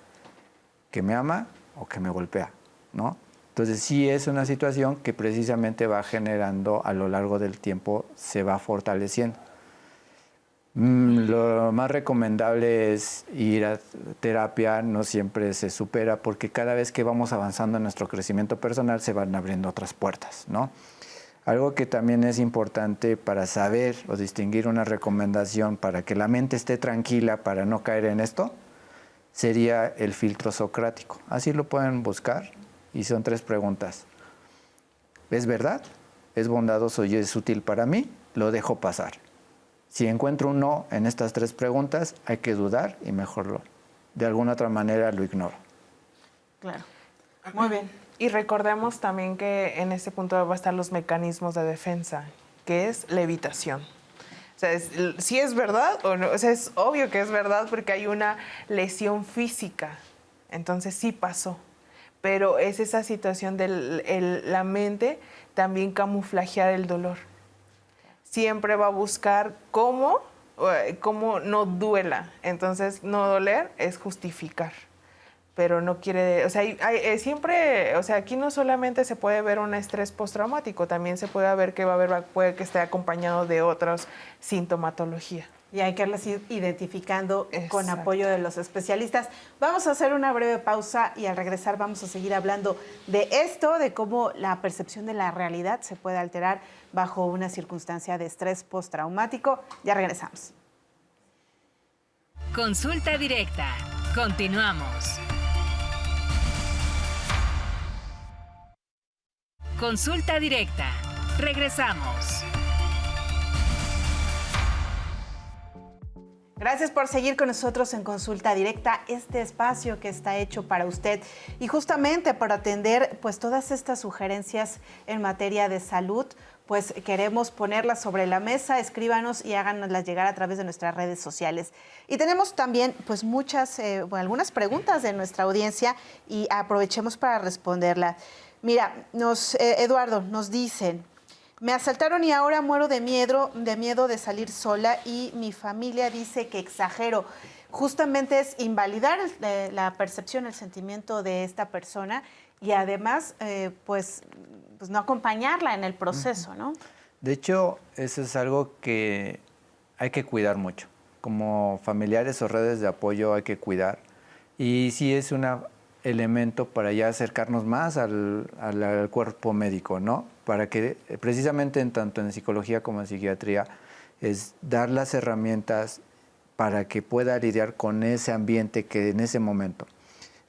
que me ama o que me golpea, ¿no? Entonces sí es una situación que precisamente va generando a lo largo del tiempo, se va fortaleciendo. Lo más recomendable es ir a terapia, no siempre se supera, porque cada vez que vamos avanzando en nuestro crecimiento personal se van abriendo otras puertas, ¿no? Algo que también es importante para saber o distinguir una recomendación para que la mente esté tranquila para no caer en esto, sería el filtro socrático. Así lo pueden buscar y son 3 preguntas. ¿Es verdad? ¿Es bondadoso y es útil para mí? Lo dejo pasar. Si encuentro un no en estas 3 preguntas, hay que dudar y mejor de alguna otra manera lo ignoro. Claro. Muy bien. Y recordemos también que en este punto van a estar los mecanismos de defensa, que es la evitación. O sea, si es verdad o no, o sea, es obvio que es verdad porque hay una lesión física, entonces sí pasó. Pero es esa situación de la mente también camuflajear el dolor. Siempre va a buscar cómo no duela. Entonces, no doler es justificar. Pero no quiere... O sea, siempre... O sea, aquí no solamente se puede ver un estrés postraumático, también se puede ver puede que esté acompañado de otras sintomatología. Y hay que irlas ir identificando con Exacto. apoyo de los especialistas. Vamos a hacer una breve pausa y al regresar vamos a seguir hablando de esto, de cómo la percepción de la realidad se puede alterar bajo una circunstancia de estrés postraumático. Ya regresamos. Consulta directa. Continuamos. Consulta directa. Regresamos. Gracias por seguir con nosotros en Consulta Directa, este espacio que está hecho para usted y justamente para atender pues todas estas sugerencias en materia de salud, pues queremos ponerlas sobre la mesa, escríbanos y háganoslas llegar a través de nuestras redes sociales. Y tenemos también pues algunas preguntas de nuestra audiencia y aprovechemos para responderlas. Mira, Eduardo, nos dicen: me asaltaron y ahora muero de miedo de salir sola y mi familia dice que exagero. Justamente es invalidar la percepción, el sentimiento de esta persona y además pues no acompañarla en el proceso, ¿no? De hecho, eso es algo que hay que cuidar mucho. Como familiares o redes de apoyo hay que cuidar. Y sí es un elemento para ya acercarnos más al cuerpo médico, ¿no? Para que precisamente tanto en psicología como en psiquiatría es dar las herramientas para que pueda lidiar con ese ambiente que en ese momento.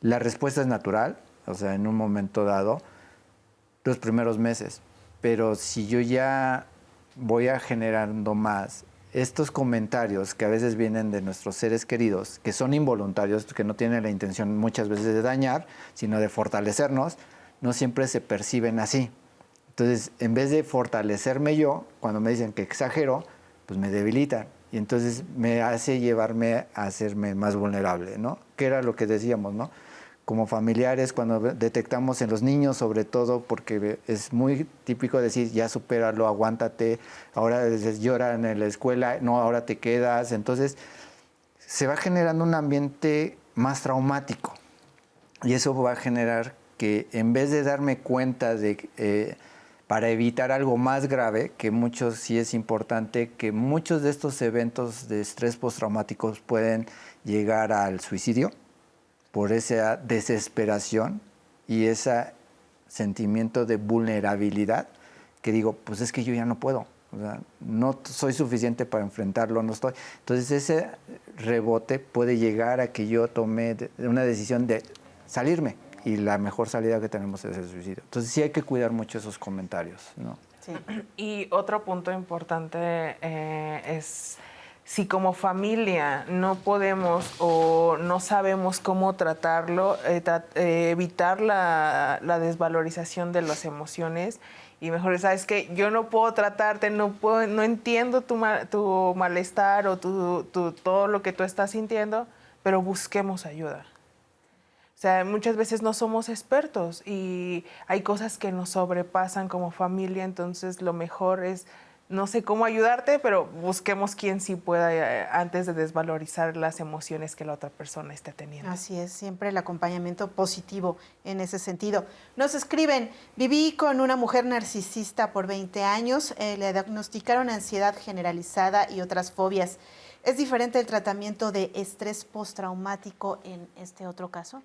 La respuesta es natural, o sea, en un momento dado, los primeros meses. Pero si yo ya voy a generando más estos comentarios que a veces vienen de nuestros seres queridos, que son involuntarios, que no tienen la intención muchas veces de dañar, sino de fortalecernos, no siempre se perciben así. Entonces, en vez de fortalecerme yo, cuando me dicen que exagero, pues me debilitan. Y entonces me hace llevarme a hacerme más vulnerable, ¿no? Que era lo que decíamos, ¿no? Como familiares, cuando detectamos en los niños, sobre todo, porque es muy típico decir, ya supéralo, aguántate, ahora lloran en la escuela, no, ahora te quedas. Entonces, se va generando un ambiente más traumático. Y eso va a generar que, en vez de darme cuenta de, para evitar algo más grave, que muchos sí es importante, que muchos de estos eventos de estrés postraumáticos pueden llegar al suicidio, por esa desesperación y ese sentimiento de vulnerabilidad, que digo, pues es que yo ya no puedo, o sea, no soy suficiente para enfrentarlo, no estoy. Entonces ese rebote puede llegar a que yo tome una decisión de salirme, y la mejor salida que tenemos es el suicidio. Entonces sí hay que cuidar mucho esos comentarios, ¿no? Sí. Y otro punto importante es si como familia no podemos o no sabemos cómo tratarlo, evitar la desvalorización de las emociones y mejor, ¿sabes qué? Yo no puedo tratarte, no entiendo tu malestar o todo lo que tú estás sintiendo, pero busquemos ayuda. O sea, muchas veces no somos expertos y hay cosas que nos sobrepasan como familia, entonces lo mejor es, no sé cómo ayudarte, pero busquemos quien sí pueda antes de desvalorizar las emociones que la otra persona esté teniendo. Así es, siempre el acompañamiento positivo en ese sentido. Nos escriben, viví con una mujer narcisista por 20 años, le diagnosticaron ansiedad generalizada y otras fobias. ¿Es diferente el tratamiento de estrés postraumático en este otro caso?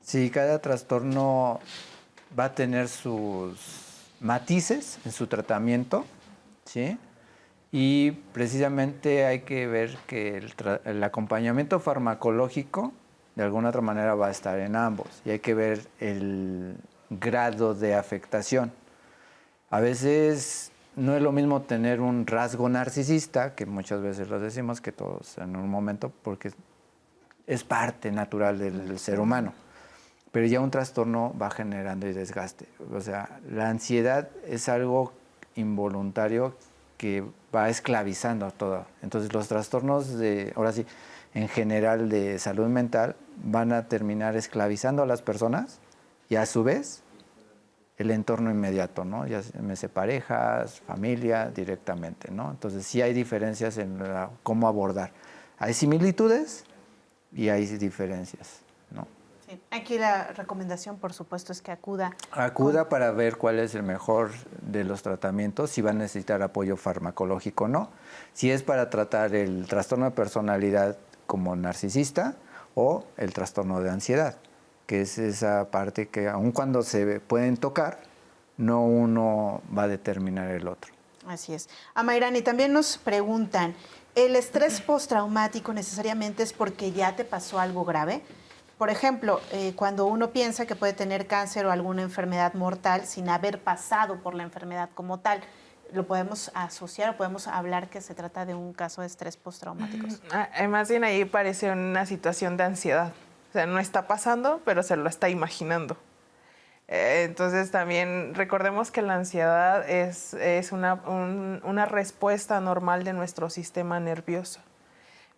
Sí, cada trastorno va a tener sus matices en su tratamiento, ¿sí? Y precisamente hay que ver que el acompañamiento farmacológico de alguna otra manera va a estar en ambos y hay que ver el grado de afectación. A veces no es lo mismo tener un rasgo narcisista, que muchas veces lo decimos, que todos en un momento, porque es parte natural del ser humano. Pero ya un trastorno va generando desgaste. O sea, la ansiedad es algo involuntario que va esclavizando todo. Entonces los trastornos ahora sí, en general de salud mental, van a terminar esclavizando a las personas y a su vez el entorno inmediato, ¿no? Ya se parejas, familia, directamente, ¿no? Entonces sí hay diferencias en cómo abordar. Hay similitudes y hay diferencias, ¿no? Sí. Aquí la recomendación, por supuesto, es que acuda. Para ver cuál es el mejor de los tratamientos, si va a necesitar apoyo farmacológico o no, si es para tratar el trastorno de personalidad como narcisista o el trastorno de ansiedad, que es esa parte que aun cuando se pueden tocar, no uno va a determinar el otro. Así es. Amairani, también nos preguntan, ¿el estrés postraumático necesariamente es porque ya te pasó algo grave? Por ejemplo, cuando uno piensa que puede tener cáncer o alguna enfermedad mortal sin haber pasado por la enfermedad como tal, ¿lo podemos asociar o podemos hablar que se trata de un caso de estrés postraumático? Más bien ahí parece una situación de ansiedad. O sea, no está pasando, pero se lo está imaginando. Entonces también recordemos que la ansiedad es una respuesta normal de nuestro sistema nervioso.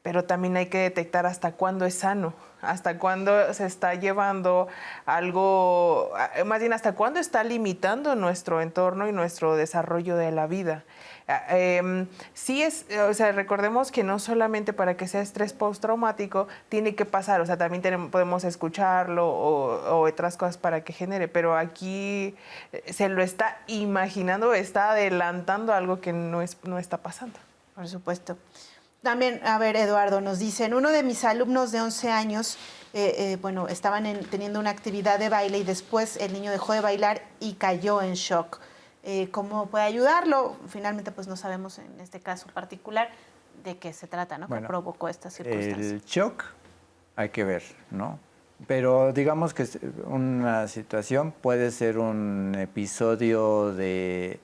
Pero también hay que detectar hasta cuándo es sano, hasta cuándo se está llevando algo, más bien hasta cuándo está limitando nuestro entorno y nuestro desarrollo de la vida. Sí o sea, recordemos que no solamente para que sea estrés postraumático tiene que pasar, o sea, también podemos escucharlo o otras cosas para que genere, pero aquí se lo está imaginando, está adelantando algo que no está pasando. Por supuesto. También, a ver, Eduardo, nos dicen, uno de mis alumnos de 11 años, estaban teniendo una actividad de baile y después el niño dejó de bailar y cayó en shock. ¿Cómo puede ayudarlo? Finalmente, pues no sabemos en este caso particular de qué se trata, ¿no? Bueno, ¿qué provocó esta circunstancia? El shock hay que ver, ¿no? Pero digamos que una situación puede ser un episodio de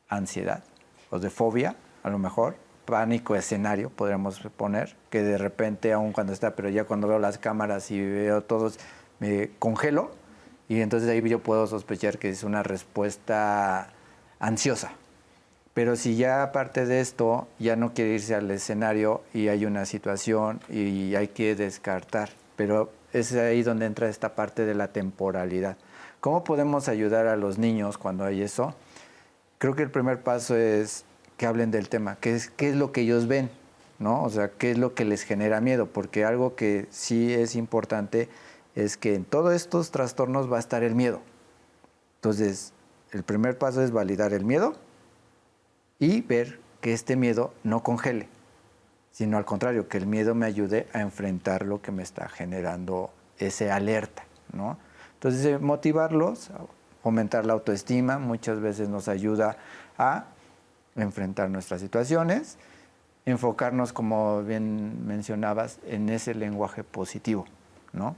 ansiedad o de fobia, a lo mejor, pánico escenario, podríamos poner, que de repente, aun cuando está, pero ya cuando veo las cámaras y veo todos, me congelo y entonces ahí yo puedo sospechar que es una respuesta ansiosa. Pero si ya aparte de esto ya no quiere irse al escenario y hay una situación y hay que descartar, pero es ahí donde entra esta parte de la temporalidad. ¿Cómo podemos ayudar a los niños cuando hay eso? Creo que el primer paso es que hablen del tema, qué es lo que ellos ven, ¿no? O sea, qué es lo que les genera miedo, porque algo que sí es importante es que en todos estos trastornos va a estar el miedo. Entonces, el primer paso es validar el miedo y ver que este miedo no congele, sino al contrario, que el miedo me ayude a enfrentar lo que me está generando ese alerta, ¿no? Entonces, motivarlos, fomentar la autoestima, muchas veces nos ayuda a enfrentar nuestras situaciones, enfocarnos, como bien mencionabas, en ese lenguaje positivo, ¿no?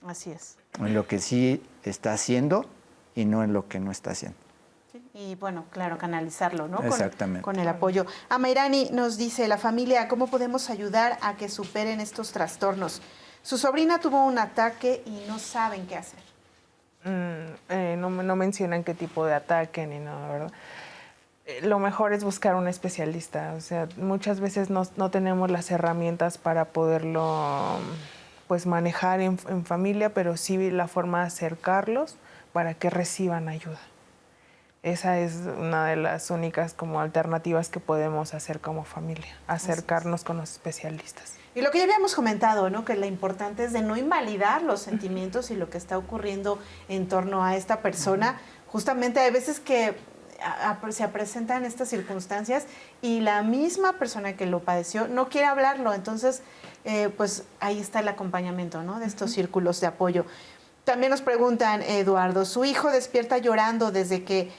Así es. En lo que sí está haciendo y no en lo que no está haciendo. Y bueno, claro, canalizarlo, ¿no? Exactamente. Con el apoyo. Amairani nos dice, la familia, ¿cómo podemos ayudar a que superen estos trastornos? Su sobrina tuvo un ataque y no saben qué hacer. No mencionan qué tipo de ataque ni nada, ¿verdad? Lo mejor es buscar un especialista. O sea, muchas veces no tenemos las herramientas para poderlo pues manejar en familia, pero sí la forma de acercarlos para que reciban ayuda. Esa es una de las únicas como alternativas que podemos hacer como familia, acercarnos con los especialistas. Y lo que ya habíamos comentado, ¿no? Que lo importante es de no invalidar los sentimientos y lo que está ocurriendo en torno a esta persona. Justamente hay veces que se presentan estas circunstancias y la misma persona que lo padeció no quiere hablarlo. Entonces, pues ahí está el acompañamiento, ¿no? De estos círculos de apoyo. También nos preguntan, Eduardo, su hijo despierta llorando desde que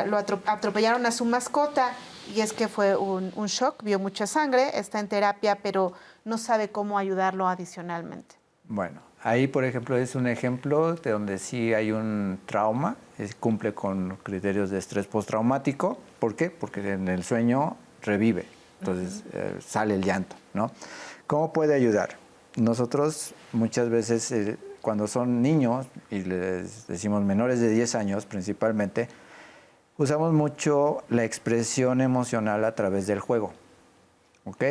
lo atropellaron a su mascota y es que fue un shock, vio mucha sangre, está en terapia, pero no sabe cómo ayudarlo adicionalmente. Bueno, ahí, por ejemplo, es un ejemplo de donde sí hay un trauma, cumple con criterios de estrés postraumático. ¿Por qué? Porque en el sueño revive, entonces sale el llanto, ¿no? ¿Cómo puede ayudar? Nosotros muchas veces, cuando son niños, y les decimos menores de 10 años principalmente, usamos mucho la expresión emocional a través del juego, ¿ok?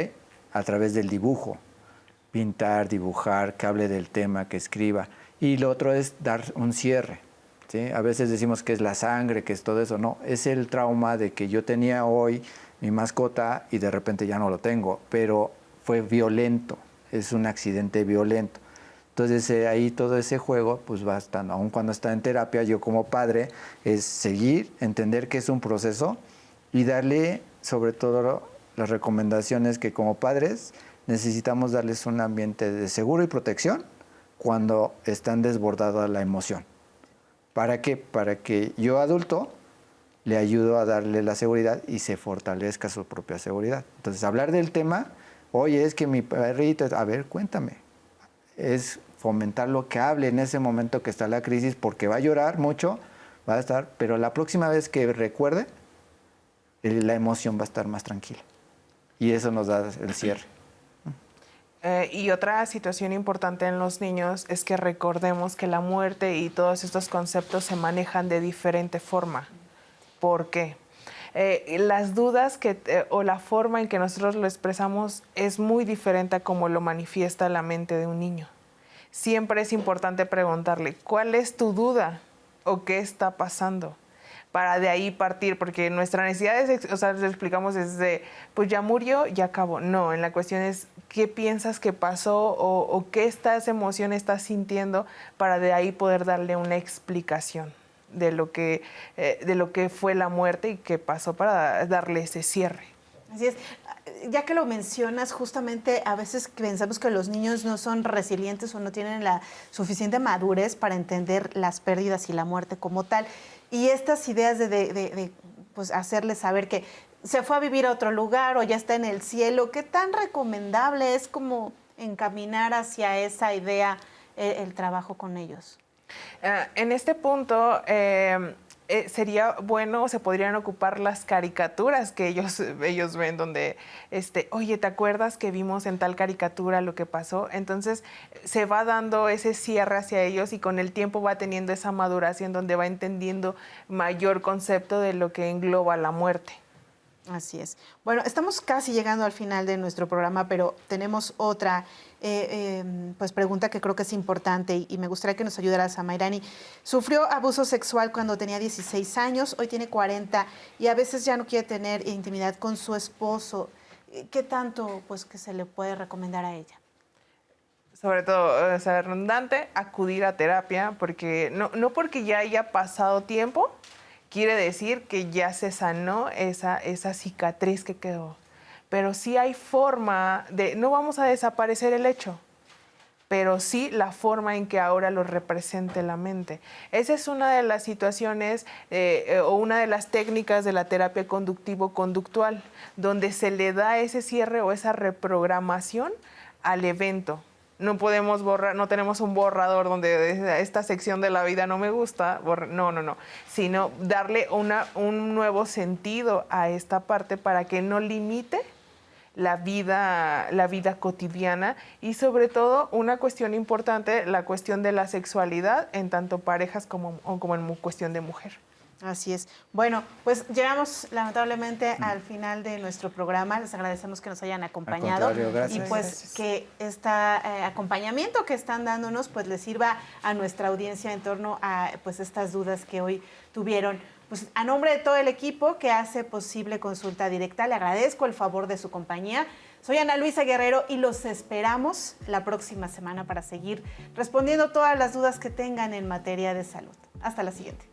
A través del dibujo. Pintar, dibujar, que hable del tema, que escriba. Y lo otro es dar un cierre, ¿sí? A veces decimos que es la sangre, que es todo eso. No, es el trauma de que yo tenía hoy mi mascota y de repente ya no lo tengo, pero fue violento, es un accidente violento. Entonces ahí todo ese juego pues va estando, aun cuando está en terapia, yo como padre es seguir, entender que es un proceso y darle sobre todo las recomendaciones que como padres necesitamos darles un ambiente de seguro y protección cuando están desbordadas la emoción. ¿Para qué? Para que yo adulto le ayudo a darle la seguridad y se fortalezca su propia seguridad. Entonces hablar del tema, oye, es que mi perrito, a ver, cuéntame. Es fomentar lo que hable en ese momento que está la crisis, porque va a llorar mucho, va a estar, pero la próxima vez que recuerde, la emoción va a estar más tranquila. Y eso nos da el cierre. Y otra situación importante en los niños es que recordemos que la muerte y todos estos conceptos se manejan de diferente forma. ¿Por qué? Las dudas o la forma en que nosotros lo expresamos es muy diferente a cómo lo manifiesta la mente de un niño. Siempre es importante preguntarle, ¿cuál es tu duda o qué está pasando? Para de ahí partir, porque nuestra necesidad es, o sea, le explicamos desde, pues ya murió, ya acabó. No, en la cuestión es, ¿qué piensas que pasó o qué emoción estás sintiendo para de ahí poder darle una explicación de lo que fue la muerte y qué pasó para darle ese cierre? Así es. Ya que lo mencionas, justamente a veces pensamos que los niños no son resilientes o no tienen la suficiente madurez para entender las pérdidas y la muerte como tal. Y estas ideas de pues hacerles saber que se fue a vivir a otro lugar o ya está en el cielo, ¿qué tan recomendable es como encaminar hacia esa idea el trabajo con ellos? En este punto, sería bueno, se podrían ocupar las caricaturas que ellos ven, donde, oye, ¿te acuerdas que vimos en tal caricatura lo que pasó? Entonces, se va dando ese cierre hacia ellos y con el tiempo va teniendo esa maduración donde va entendiendo mayor concepto de lo que engloba la muerte. Así es. Bueno, estamos casi llegando al final de nuestro programa, pero tenemos otra pues pregunta que creo que es importante y me gustaría que nos ayudaras a Mayrani. Sufrió abuso sexual cuando tenía 16 años, hoy tiene 40 y a veces ya no quiere tener intimidad con su esposo. ¿Qué tanto pues que se le puede recomendar a ella? Sobre todo, ser redundante, acudir a terapia, porque no porque ya haya pasado tiempo, quiere decir que ya se sanó esa cicatriz que quedó. Pero sí hay forma de, no vamos a desaparecer el hecho, pero sí la forma en que ahora lo represente la mente. Esa es una de las situaciones o una de las técnicas de la terapia conductivo-conductual, donde se le da ese cierre o esa reprogramación al evento. No podemos borrar, no tenemos un borrador donde esta sección de la vida no me gusta, no, sino darle un nuevo sentido a esta parte para que no limite la vida cotidiana y sobre todo una cuestión importante, la cuestión de la sexualidad en tanto parejas como en cuestión de mujer. Así es. Bueno, pues llegamos lamentablemente al final de nuestro programa. Les agradecemos que nos hayan acompañado. Al contrario, gracias. Y pues que este acompañamiento que están dándonos pues les sirva a nuestra audiencia en torno a pues estas dudas que hoy tuvieron. Pues a nombre de todo el equipo que hace posible Consulta Directa, le agradezco el favor de su compañía. Soy Ana Luisa Guerrero y los esperamos la próxima semana para seguir respondiendo todas las dudas que tengan en materia de salud. Hasta la siguiente.